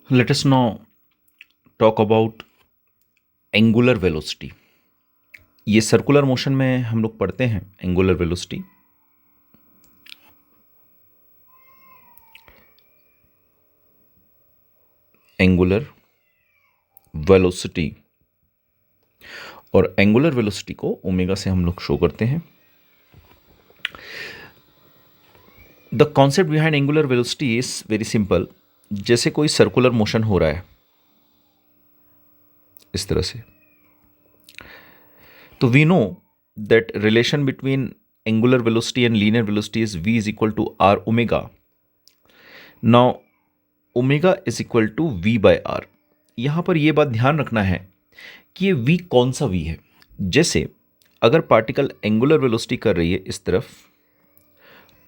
Let us now talk about angular velocity. ये circular motion में हम लोग पढ़ते हैं एंगुलर वेलोसिटी। एंगुलर वेलोसिटी और एंगुलर वेलोसिटी को ओमेगा से हम लोग शो करते हैं। The concept behind angular velocity is very simple. जैसे कोई सर्कुलर मोशन हो रहा है इस तरह से, तो we know that relation between angular velocity and linear velocity is v is equal to r omega. Now omega is equal to v by r. यहाँ पर यह बात ध्यान रखना है कि ये v कौन सा v है। जैसे अगर पार्टिकल एंगुलर वेलोसिटी कर रही है इस तरफ,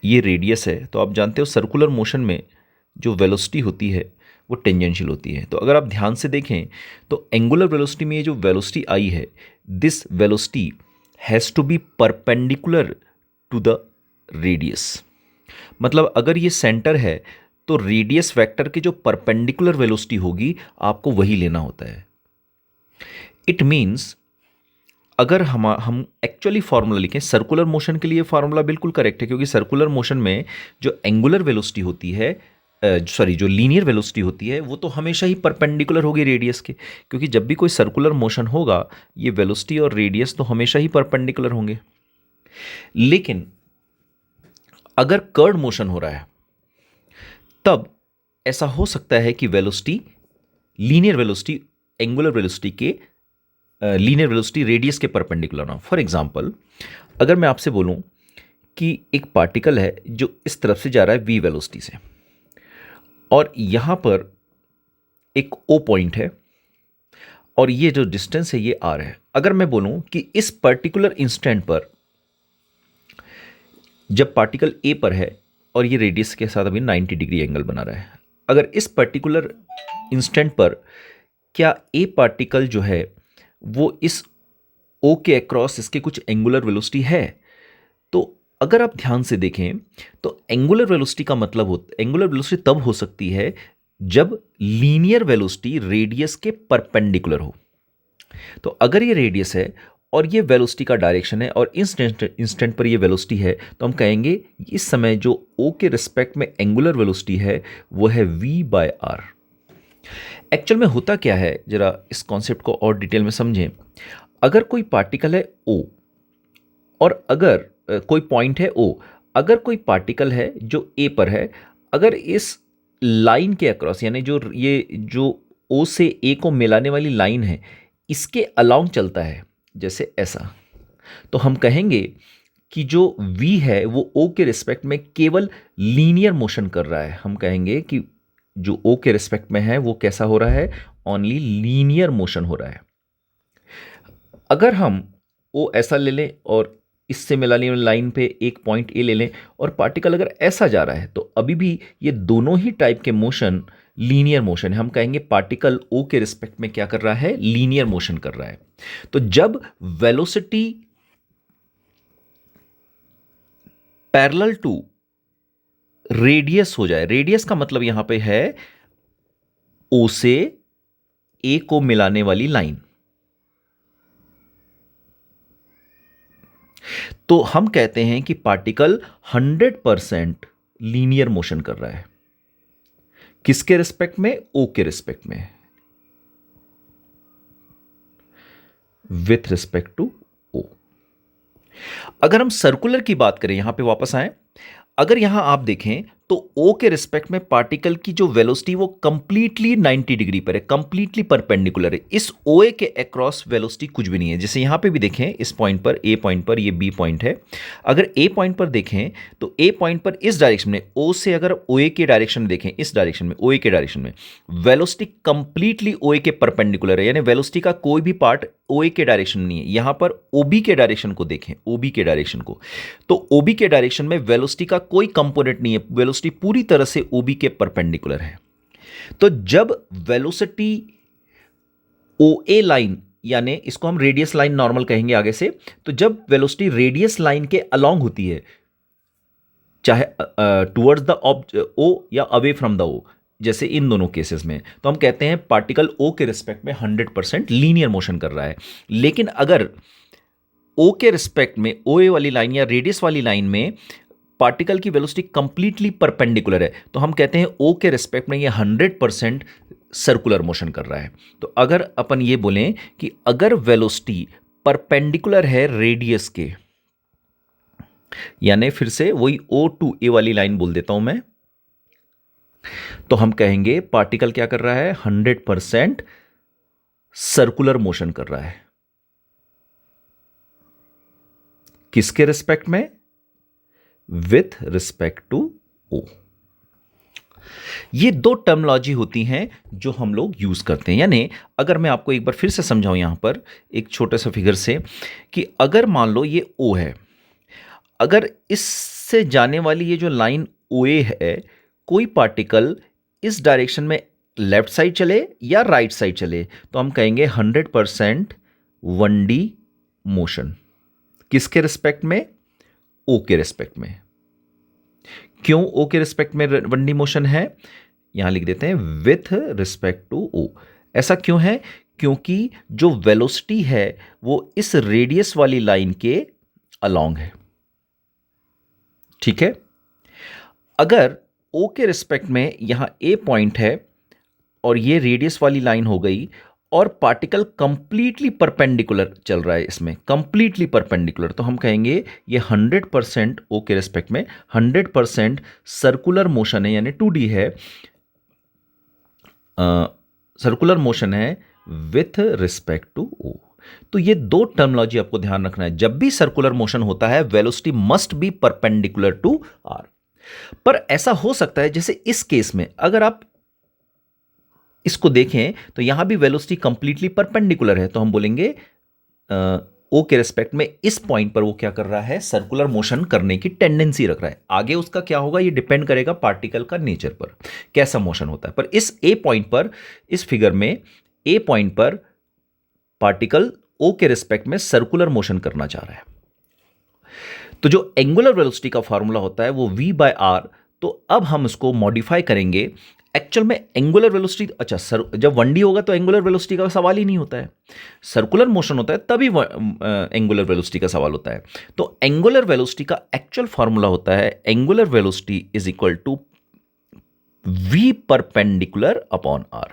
ये रेडियस है, तो आप जानते हो सर्कुलर मोशन में जो वेलोसिटी होती है वो टेंजेंशियल होती है। तो अगर आप ध्यान से देखें तो एंगुलर वेलोसिटी में ये जो वेलोसिटी आई है, this velocity has to be perpendicular to the radius. मतलब अगर ये सेंटर है तो रेडियस वेक्टर की जो परपेंडिकुलर वेलोसिटी होगी आपको वही लेना होता है। इट मीन्स अगर हम एक्चुअली फार्मूला लिखें सर्कुलर मोशन के लिए, फार्मूला बिल्कुल करेक्ट है, क्योंकि सर्कुलर मोशन में जो एंगुलर वेलोसिटी होती है, जो लीनियर वेलोसिटी होती है, वो तो हमेशा ही परपेंडिकुलर होगी रेडियस के, क्योंकि जब भी कोई सर्कुलर मोशन होगा ये वेलोसिटी और रेडियस तो हमेशा ही परपेंडिकुलर होंगे। लेकिन अगर कर्व्ड मोशन हो रहा है तब ऐसा हो सकता है कि velocity linear velocity angular velocity के लीनियर वेलोसिटी रेडियस के परपेंडिकुलर ना हो। फॉर एग्जांपल, अगर मैं आपसे बोलूं कि एक पार्टिकल है जो इस तरफ से जा रहा है v वेलोसिटी से, और यहां पर एक O पॉइंट है और ये जो डिस्टेंस है ये r है। अगर मैं बोलूं कि इस पर्टिकुलर इंस्टेंट पर जब पार्टिकल A पर है और ये रेडियस के साथ अभी 90 डिग्री एंगल बना रहा है, अगर इस पर्टिकुलर इंस्टेंट पर क्या A पार्टिकल जो है वो इस O के अक्रॉस इसके कुछ एंगुलर वेलोसिटी है, तो अगर आप ध्यान से देखें तो एंगुलर वेलोसिटी का मतलब एंगुलर वेलोसिटी तब हो सकती है जब लीनियर वेलोसिटी रेडियस के परपेंडिकुलर हो। तो अगर ये रेडियस है और ये वेलोसिटी का डायरेक्शन है और इंस्टेंट पर ये वेलोसिटी है, तो हम कहेंगे इस समय जो O के रिस्पेक्ट में एंगुलर वेलोसिटी है वो है v बाय आर। एक्चुअल में होता क्या है, जरा इस कॉन्सेप्ट को और डिटेल में समझें। अगर कोई पार्टिकल है O और अगर कोई पॉइंट है O, अगर कोई पार्टिकल है जो A पर है, अगर इस लाइन के अक्रॉस यानी जो O से A को मिलाने वाली लाइन है इसके अलोंग चलता है जैसे ऐसा, तो हम कहेंगे कि जो V है वो O के रिस्पेक्ट में केवल लीनियर मोशन कर रहा है। हम कहेंगे कि जो O के रिस्पेक्ट में है वो कैसा हो रहा है, ओनली लीनियर मोशन हो रहा है। अगर हम O ऐसा ले लें और इससे मिलाने वाली लाइन पे एक पॉइंट A ले लें और पार्टिकल अगर ऐसा जा रहा है, तो अभी भी ये दोनों ही टाइप के मोशन लीनियर मोशन है। हम कहेंगे पार्टिकल O के रिस्पेक्ट में क्या कर रहा है, लीनियर मोशन कर रहा है। तो जब वेलोसिटी पैरेलल टू रेडियस हो जाए, रेडियस का मतलब यहां पे है O से A को मिलाने वाली लाइन, तो हम कहते हैं कि पार्टिकल 100% लीनियर मोशन कर रहा है। किसके रिस्पेक्ट में, O के रिस्पेक्ट में, विथ रिस्पेक्ट टू O। अगर हम सर्कुलर की बात करें, यहां पे वापस आए, अगर यहां आप देखें तो O के रिस्पेक्ट में पार्टिकल की जो वेलोसिटी वो कंप्लीटली 90 डिग्री पर है, कंप्लीटली परपेंडिकुलर है। इस OA के अक्रॉस वेलोसिटी कुछ भी नहीं है। जैसे यहां पे भी देखें, इस पॉइंट पर A पॉइंट पर ये B पॉइंट है, अगर A पॉइंट पर देखें तो A पॉइंट पर इस डायरेक्शन में O से अगर OA के डायरेक्शन में देखें, इस डायरेक्शन में OA के डायरेक्शन में वेलोसिटी कंप्लीटली OA के परपेंडिकुलर है, यानी वेलोसिटी का कोई भी पार्ट OA के डायरेक्शन नहीं है। यहां पर OB के डायरेक्शन को देखें, OB के डायरेक्शन को, तो OB के डायरेक्शन में वेलोसिटी का कोई कंपोनेंट नहीं है, वेलोसिटी पूरी तरह से OB के परपेंडिकुलर है। तो जब वेलोसिटी OA लाइन, यानी इसको हम रेडियस लाइन नॉर्मल कहेंगे आगे से, तो जब वेलोसिटी रेडियस लाइन के अलोंग होती है, चाहे टुवर्ड्स द O या अवे फ्रॉम द O, जैसे इन दोनों केसेस में, तो हम कहते हैं पार्टिकल ओ के रिस्पेक्ट में 100% लीनियर मोशन कर रहा है। लेकिन अगर ओ के रिस्पेक्ट में ओ ए वाली लाइन या रेडियस वाली लाइन में पार्टिकल की वेलोसिटी कंप्लीटली परपेंडिकुलर है, तो हम कहते हैं ओ के रिस्पेक्ट में ये 100% सर्कुलर मोशन कर रहा है। तो अगर अपन ये बोलें कि अगर वेलोसिटी परपेंडिकुलर है रेडियस के, यानी फिर से वही ओ टू ए वाली लाइन बोल देता हूं मैं, तो हम कहेंगे पार्टिकल क्या कर रहा है, 100% सर्कुलर मोशन कर रहा है। किसके रिस्पेक्ट में? With respect to O. ये दो टर्मोलॉजी होती हैं जो हम लोग यूज करते हैं। यानी अगर मैं आपको एक बार फिर से समझाऊं यहां पर एक छोटे से फिगर से, कि अगर मान लो ये ओ है, अगर इससे जाने वाली ये जो लाइन ओ ए है, कोई पार्टिकल इस डायरेक्शन में लेफ्ट साइड चले या राइट साइड चले, तो हम कहेंगे 100% 1D मोशन। किसके रिस्पेक्ट में? ओ के रिस्पेक्ट में। क्यों ओ के रिस्पेक्ट में 1D मोशन है? यहां लिख देते हैं विथ रिस्पेक्ट टू ओ। ऐसा क्यों है? क्योंकि जो वेलोसिटी है वो इस रेडियस वाली लाइन के अलोंग है। ठीक है। अगर ओ के रिस्पेक्ट में यहां ए पॉइंट है और ये रेडियस वाली लाइन हो गई और पार्टिकल कंप्लीटली परपेंडिकुलर चल रहा है, इसमें कंप्लीटली परपेंडिकुलर, तो हम कहेंगे ये 100% ओ के रिस्पेक्ट में 100% सर्कुलर मोशन है, यानी 2D है, सर्कुलर मोशन है विथ रिस्पेक्ट टू ओ। तो ये दो टर्मिनोलॉजी आपको ध्यान रखना है। जब भी सर्कुलर मोशन होता है velocity must be perpendicular to r. पर ऐसा हो सकता है जैसे इस केस में अगर आप इसको देखें तो यहां भी वेलोसिटी कंप्लीटली परपेंडिकुलर है, तो हम बोलेंगे ओ के रिस्पेक्ट में इस पॉइंट पर वो क्या कर रहा है, सर्कुलर मोशन करने की टेंडेंसी रख रहा है। आगे उसका क्या होगा ये डिपेंड करेगा पार्टिकल का नेचर पर, कैसा मोशन होता है। पर इस ए पॉइंट पर, इस फिगर में ए पॉइंट पर पार्टिकल ओ के रिस्पेक्ट में सर्कुलर मोशन करना चाह रहा है। तो जो एंगुलर वेलोसिटी का फॉर्मूला होता है वो v बाय आर, तो अब हम इसको मॉडिफाई करेंगे। एक्चुअल में एंगुलर वेलोसिटी, अच्छा जब 1D होगा तो एंगुलर वेलोसिटी का सवाल ही नहीं होता है, सर्कुलर मोशन होता है तभी एंगुलर वेलोसिटी का सवाल होता है। तो एंगुलर वेलोसिटी का एक्चुअल फॉर्मूला होता है angular velocity is equal to v perpendicular upon r.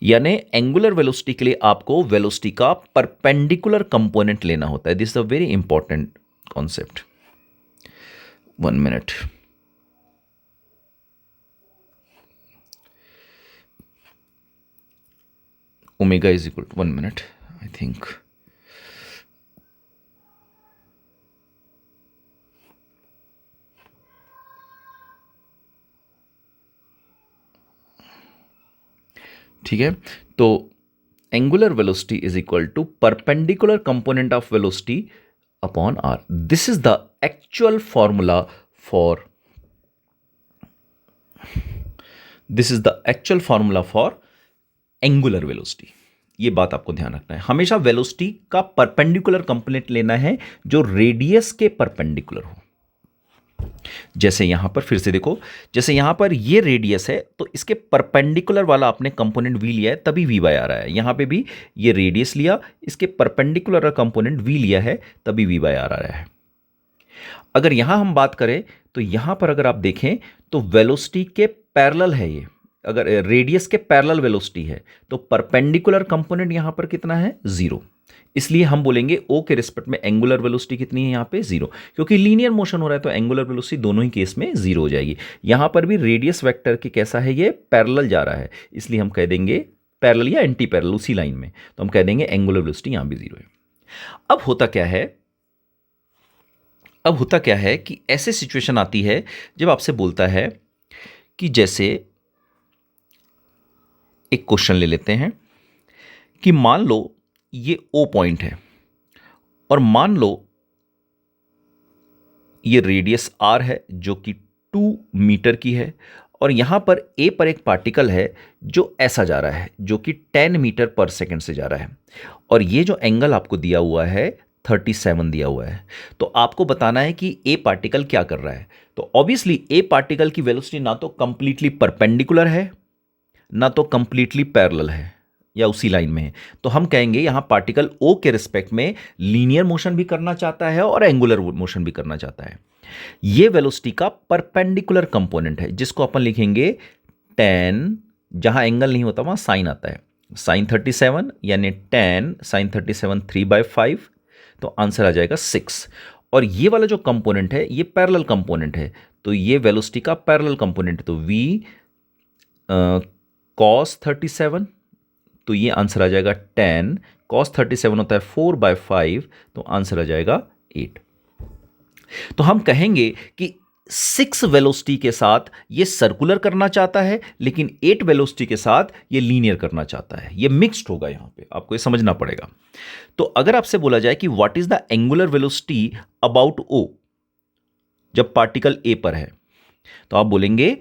यानी एंगुलर वेलोसिटी के लिए आपको वेलोसिटी का परपेंडिकुलर कंपोनेंट लेना होता है। This is a very important concept. 1 minute. Omega is equal to 1 minute I think. ठीक है, तो angular velocity is equal to perpendicular component of velocity upon r. This is the actual formula for angular velocity. ये बात आपको ध्यान रखना है, हमेशा वेलोसिटी का परपेंडिकुलर कंपोनेंट लेना है जो रेडियस के परपेंडिकुलर हो। जैसे यहां पर फिर से देखो, जैसे यहां पर ये रेडियस है तो इसके परपेंडिकुलर वाला आपने कंपोनेंट v लिया है तभी v बाय आ रहा है। यहां पे भी ये रेडियस लिया, इसके परपेंडिकुलर कंपोनेंट v लिया है तभी v बाय आ रहा है। अगर यहां हम बात करें तो यहां पर अगर आप देखें तो वेलोसिटी के पैरेलल है ये, अगर रेडियस के पैरेलल वेलोसिटी है तो परपेंडिकुलर कंपोनेंट यहां पर कितना है, 0। इसलिए हम बोलेंगे ओ के रिस्पेक्ट में एंगुलर वेलोसिटी कितनी है यहां पे, 0, क्योंकि लीनियर मोशन हो रहा है तो एंगुलर वेलोसिटी दोनों ही केस में 0 हो जाएगी। यहां पर भी रेडियस वेक्टर के कैसा है, ये पैरेलल जा रहा है, इसलिए हम कह देंगे पैरेलल या एंटी पैरेलल उसी लाइन में, तो हम कह देंगे एंगुलर वेलोसिटी यहां भी 0 है। अब होता क्या है कि ऐसे सिचुएशन आती है जब आपसे बोलता है कि जैसे एक क्वेश्चन ले लेते हैं कि मान लो ये ओ पॉइंट है और मान लो ये रेडियस आर है जो कि 2 मीटर की है और यहां पर ए पर एक पार्टिकल है जो ऐसा जा रहा है जो कि 10 मीटर पर सेकंड से जा रहा है और ये जो एंगल आपको दिया हुआ है 37 दिया हुआ है। तो आपको बताना है कि ए पार्टिकल क्या कर रहा है। तो ऑब्वियसली ए पार्टिकल की वेलोसिटी ना तो कंप्लीटली परपेंडिकुलर है, ना तो कंप्लीटली पैरेलल है या उसी लाइन में है। तो हम कहेंगे यहां पार्टिकल ओ के रिस्पेक्ट में लीनियर मोशन भी करना चाहता है और एंगुलर मोशन भी करना चाहता है। ये वेलोसिटी का परपेंडिकुलर कंपोनेंट है, जिसको अपन लिखेंगे tan, जहां एंगल नहीं होता वहां साइन आता है, sin 37 यानी tan sin 37 3/5, तो आंसर आ जाएगा 6। और ये वाला जो कंपोनेंट है ये पैरेलल कंपोनेंट है, तो ये वेलोसिटी का पैरेलल कंपोनेंट है, तो v cos 37, तो ये आंसर आ जाएगा 10 cos 37 होता है 4/5, तो आंसर आ जाएगा 8। तो हम कहेंगे कि 6 वेलोसिटी के साथ ये सर्कुलर करना चाहता है, लेकिन 8 वेलोसिटी के साथ ये लीनियर करना चाहता है। ये मिक्स्ड होगा, यहां पे आपको ये समझना पड़ेगा। तो अगर आपसे बोला जाए कि what is the angular velocity about O, जब पार्टिकल ए पर है, तो आप बोलेंगे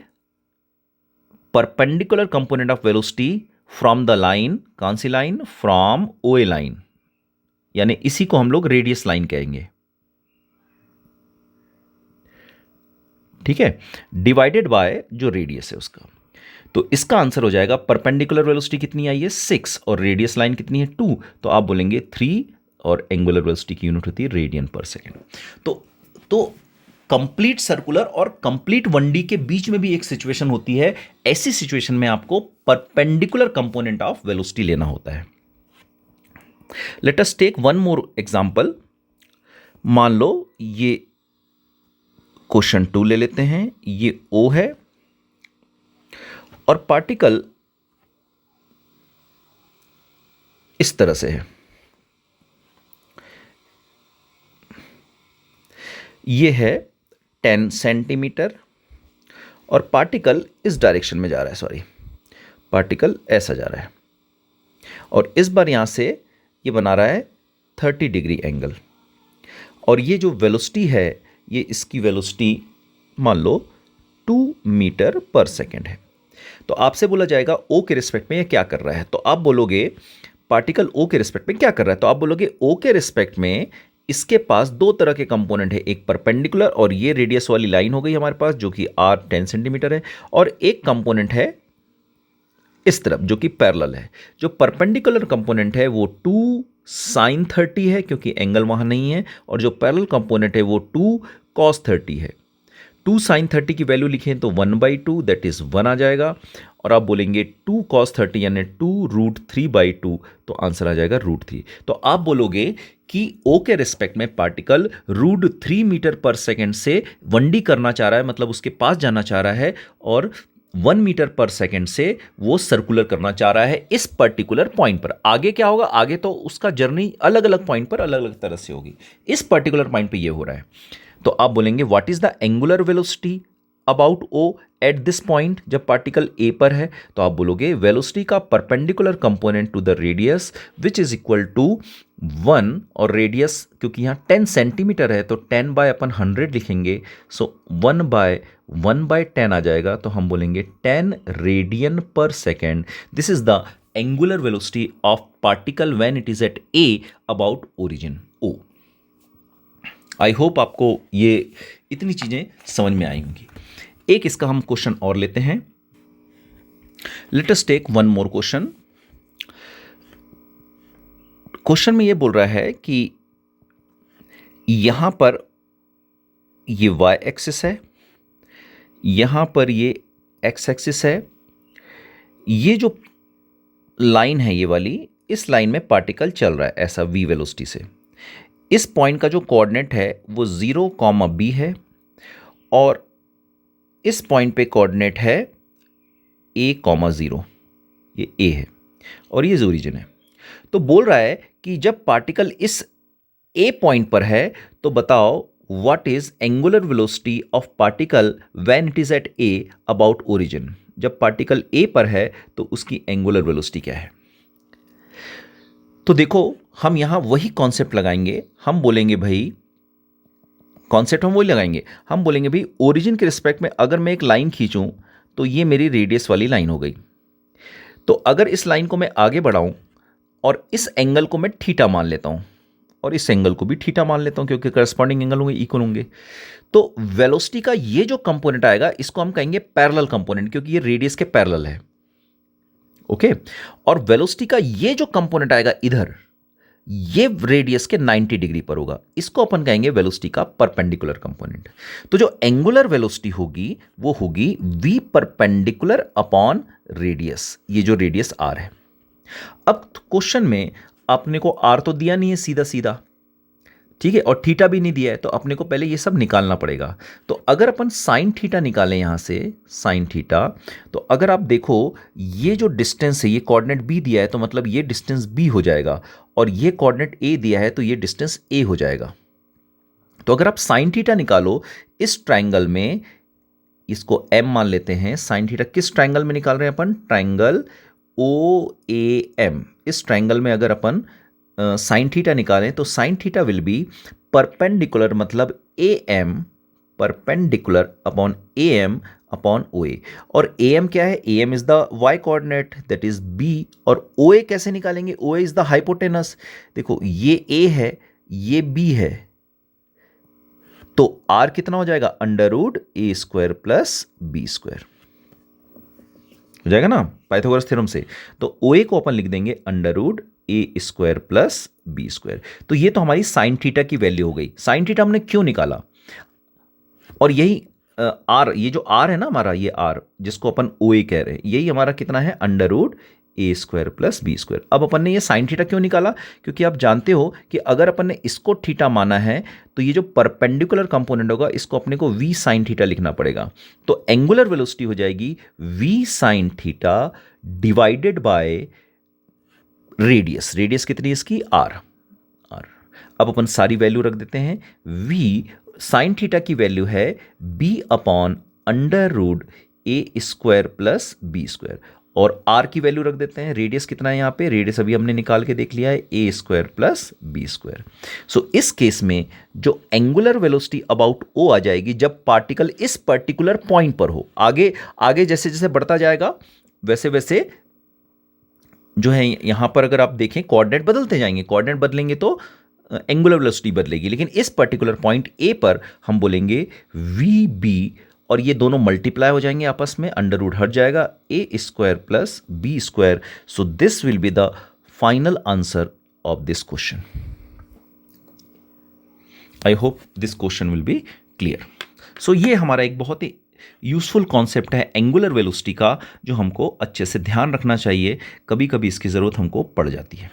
perpendicular component of velocity from the line, कौन सी line, from O A line, यानी इसी को हम लोग रेडियस लाइन कहेंगे, ठीक है, डिवाइडेड बाय जो रेडियस है उसका। तो इसका आंसर हो जाएगा परपेंडिकुलर वेलोसिटी कितनी आई है 6 और रेडियस लाइन कितनी है 2, तो आप बोलेंगे 3 और एंगुलर वेलोसिटी की यूनिट होती है रेडियन पर सेकेंड। तो कंप्लीट सर्कुलर और कंप्लीट 1D के बीच में भी एक सिचुएशन होती है। ऐसी सिचुएशन में आपको परपेंडिकुलर कंपोनेंट ऑफ वेलोसिटी लेना होता है। Let us take one more example. मान लो ये क्वेश्चन 2 ले लेते हैं। ये O है और पार्टिकल इस तरह से है, ये है 10 सेंटीमीटर और पार्टिकल इस डायरेक्शन में जा रहा है, सॉरी पार्टिकल ऐसा जा रहा है और इस बार यहां से ये बना रहा है 30 डिग्री एंगल। और ये जो वेलोसिटी है, ये इसकी वेलोसिटी मान लो 2 मीटर पर सेकेंड है। तो आपसे बोला जाएगा ओ के रिस्पेक्ट में ये क्या कर रहा है। तो आप बोलोगे पार्टिकल ओ के रिस्पेक्ट में क्या कर रहा है, तो आप बोलोगे ओ के रिस्पेक्ट में इसके पास दो तरह के कंपोनेंट है, एक परपेंडिकुलर और ये रेडियस वाली लाइन हो गई हमारे पास जो कि r 10 सेंटीमीटर है, और एक कंपोनेंट है इस तरफ जो कि पैरेलल है। जो परपेंडिकुलर कंपोनेंट है वो 2 sin 30 है क्योंकि एंगल वहां नहीं है, और जो पैरेलल कंपोनेंट है वो 2 cos 30 है। 2 sin 30 की वैल्यू लिखें तो 1/2 दैट इज 1 आ जाएगा, और आप बोलेंगे 2 cos 30 यानी 2 √3/2, तो आंसर आ जाएगा √3। तो आप बोलोगे कि O के रिस्पेक्ट में पार्टिकल √3 मीटर पर सेकेंड से 1D करना चाह रहा है, मतलब उसके पास जाना चाह रहा है, और 1 मीटर पर सेकेंड से वो सर्कुलर करना चाह रहा है इस पर्टिकुलर पॉइंट पर। आगे क्या होगा, आगे तो उसका जर्नी अलग अलग पॉइंट पर अलग अलग तरह से होगी, इस पर्टिकुलर पॉइंट पे ये हो रहा है। तो आप बोलेंगे what is the angular velocity about O at this point, जब पार्टिकल A पर है। तो आप बोलोगे वेलोसिटी का perpendicular component to the radius which is equal to 1, और रेडियस क्योंकि यहाँ 10 सेंटीमीटर है तो 10/100 लिखेंगे, सो 1/1/10 आ जाएगा। तो हम बोलेंगे 10 radian per second. This is the angular velocity of particle when it is at A about origin O। I hope आपको ये इतनी चीजें समझ में आई होंगी। एक इसका हम क्वेश्चन और लेते हैं। Let us take one more question. Question में ये बोल रहा है कि यहां पर ये y एक्सिस है, यहां पर ये x एक्सिस है, ये जो लाइन है ये वाली, इस लाइन में पार्टिकल चल रहा है ऐसा v वेलोसिटी से। इस पॉइंट का जो कोऑर्डिनेट है वो 0, b है, और इस पॉइंट पे कोऑर्डिनेट है a, 0, ये a है और ये ओरिजिन है। तो बोल रहा है कि जब पार्टिकल इस a पॉइंट पर है तो बताओ what is angular velocity of particle when it is at a about origin. जब पार्टिकल a पर है तो उसकी एंगुलर वेलोसिटी क्या है। तो देखो हम यहां वही कॉन्सेप्ट लगाएंगे, हम बोलेंगे भाई कॉन्सेप्ट हम वही लगाएंगे, हम बोलेंगे भाई ओरिजिन के रिस्पेक्ट में अगर मैं एक लाइन खींचूं तो ये मेरी रेडियस वाली लाइन हो गई। तो अगर इस लाइन को मैं आगे बढ़ाऊं और इस एंगल को मैं थीटा मान लेता हूं, और इस एंगल को भी थीटा मान लेता हूं क्योंकि करस्पॉन्डिंग एंगल होंगे, इक्वल होंगे। तो वेलोसिटी का ये जो कंपोनेंट आएगा इसको हम कहेंगे पैरेलल कंपोनेंट, क्योंकि ये रेडियस के पैरेलल है। ओके, और वेलोसिटी का ये जो कंपोनेंट आएगा इधर, ये रेडियस के 90 डिग्री पर होगा, इसको अपन कहेंगे वेलोसिटी का परपेंडिकुलर कंपोनेंट। तो जो एंगुलर वेलोसिटी होगी वो होगी v परपेंडिकुलर अपॉन रेडियस, ये जो रेडियस r है। अब क्वेश्चन में अपने को r तो दिया नहीं है सीधा सीधा, ठीक है, और थीटा भी नहीं दिया है, तो अपने को पहले ये सब निकालना पड़ेगा। तो अगर अपन साइन थीटा निकालें यहां से, साइन थीटा, तो अगर आप देखो ये जो डिस्टेंस है, ये कोऑर्डिनेट बी दिया है तो मतलब ये डिस्टेंस बी हो जाएगा, और ये कोऑर्डिनेट ए दिया है तो ये डिस्टेंस ए हो जाएगा। तो अगर आप साइन थीटा निकालो इस ट्राइंगल में, इसको एम मान लेते हैं, साइन थीटा किस ट्राइंगल में निकाल रहे हैं अपन, ट्राइंगल ओ ए एम। इस ट्राइंगल में अगर अपन साइन थीटा निकालें तो sine theta will be perpendicular, मतलब A M perpendicular upon A M upon O A. और ए एम क्या है, A M is the Y coordinate that is B, और ओ ए कैसे निकालेंगे, O A is the hypotenuse. देखो ये ए है, ये बी है, तो आर कितना हो जाएगा, अंडर रूट ए स्क्वायर प्लस बी स्क्वायर हो जाएगा ना पाइथागोरस थ्योरम से। तो ओ ए को अपन लिख देंगे अंडर रूट ए स्क्वायर प्लस बी स्क्वायर। तो ये तो हमारी साइन थीटा की वैल्यू हो गई। साइन थीटा हमने क्यों निकाला, और यही आर, ये जो आर है ना हमारा, ये आर जिसको अपन ओ ए कह रहे हैं, यही हमारा कितना है, अंडर रूट ए स्क्वायर प्लस बी स्क्वायर। अब अपन ने ये साइन थीटा क्यों निकाला, क्योंकि आप जानते हो कि अगर अपन ने इसको थीटा माना है तो ये जो परपेंडिकुलर कंपोनेंट होगा इसको अपने को वी साइन थीटा लिखना पड़ेगा। तो एंगुलर वेलोसिटी हो जाएगी v sine theta divided by radius. Radius कितनी है इसकी, आर। अब अपन सारी वैल्यू रख देते हैं। v साइन थीटा की वैल्यू है b अपॉन अंडर रूट ए स्क्वायर प्लस बी स्क्वायर, और r की वैल्यू रख देते हैं। रेडियस कितना है यहाँ पे, रेडियस अभी हमने निकाल के देख लिया है, ए स्क्वायर प्लस बी स्क्वायर। सो इस केस में जो एंगुलर वेलोसिटी अबाउट o आ जाएगी जब पार्टिकल इस पर्टिकुलर पॉइंट पर हो। आगे आगे जैसे जैसे बढ़ता जाएगा वैसे वैसे जो है यहां पर अगर आप देखें कोऑर्डिनेट बदलते जाएंगे, कोऑर्डिनेट बदलेंगे तो एंगुलर वेलोसिटी बदलेगी, लेकिन इस पर्टिकुलर पॉइंट ए पर हम बोलेंगे वी बी, और ये दोनों मल्टीप्लाई हो जाएंगे आपस में, अंडर रूट हट जाएगा, A square plus B square. So this will be the final answer of this question. I hope this question will be clear. So ये हमारा एक बहुत ही यूजफुल कॉन्सेप्ट है एंगुलर वेलोसिटी का, जो हमको अच्छे से ध्यान रखना चाहिए, कभी कभी इसकी ज़रूरत हमको पड़ जाती है।